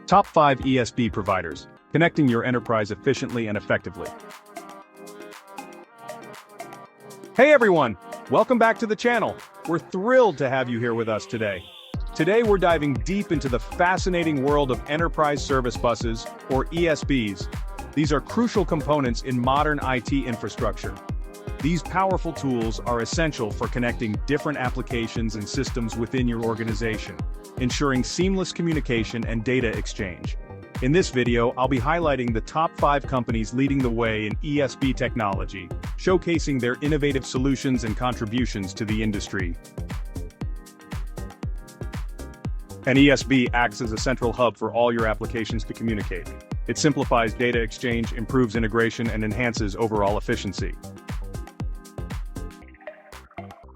Top 5 ESB providers, connecting your enterprise efficiently and effectively. Hey everyone, welcome back to the channel. We're thrilled to have you here with us today. Today we're diving deep into the fascinating world of enterprise service buses, or ESBs. These are crucial components in modern IT infrastructure. These powerful tools are essential for connecting different applications and systems within your organization, ensuring seamless communication and data exchange. In this video, I'll be highlighting the top 5 companies leading the way in ESB technology, showcasing their innovative solutions and contributions to the industry. An ESB acts as a central hub for all your applications to communicate. It simplifies data exchange, improves integration, and enhances overall efficiency.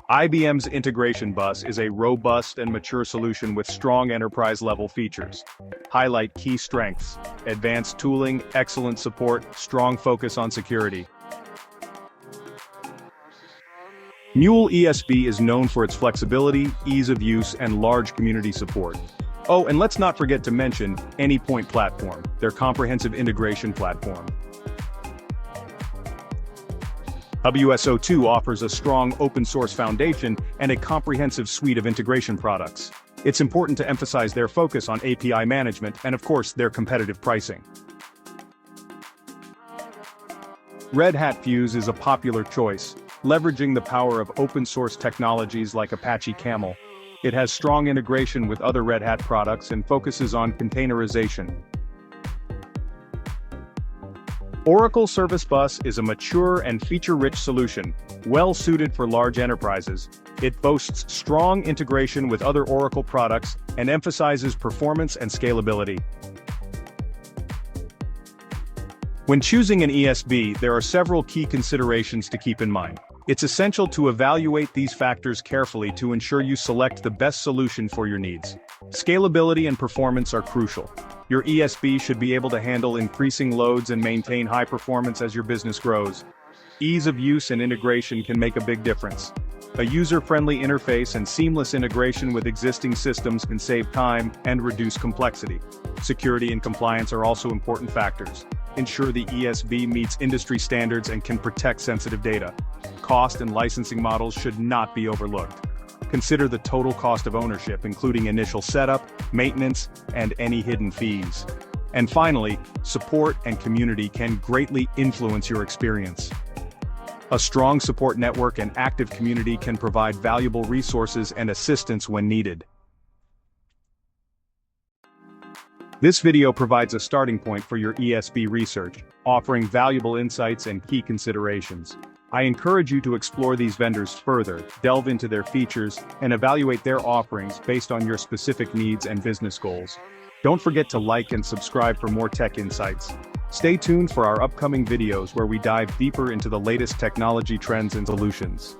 IBM's Integration Bus is a robust and mature solution with strong enterprise-level features. Highlight key strengths: advanced tooling, excellent support, strong focus on security. Mule ESB is known for its flexibility, ease of use, and large community support. Oh, and let's not forget to mention Anypoint Platform, their comprehensive integration platform. WSO2 offers a strong open-source foundation and a comprehensive suite of integration products. It's important to emphasize their focus on API management and, of course, their competitive pricing. Red Hat Fuse is a popular choice, leveraging the power of open-source technologies like Apache Camel. It has strong integration with other Red Hat products and focuses on containerization. Oracle Service Bus is a mature and feature-rich solution, well-suited for large enterprises. It boasts strong integration with other Oracle products and emphasizes performance and scalability. When choosing an ESB, there are several key considerations to keep in mind. It's essential to evaluate these factors carefully to ensure you select the best solution for your needs. Scalability and performance are crucial. Your ESB should be able to handle increasing loads and maintain high performance as your business grows. Ease of use and integration can make a big difference. A user-friendly interface and seamless integration with existing systems can save time and reduce complexity. Security and compliance are also important factors. Ensure the ESB meets industry standards and can protect sensitive data. Cost and licensing models should not be overlooked. Consider the total cost of ownership, including initial setup, maintenance, and any hidden fees. And finally, support and community can greatly influence your experience. A strong support network and active community can provide valuable resources and assistance when needed. This video provides a starting point for your ESB research, offering valuable insights and key considerations. I encourage you to explore these vendors further, delve into their features, and evaluate their offerings based on your specific needs and business goals. Don't forget to like and subscribe for more tech insights. Stay tuned for our upcoming videos where we dive deeper into the latest technology trends and solutions.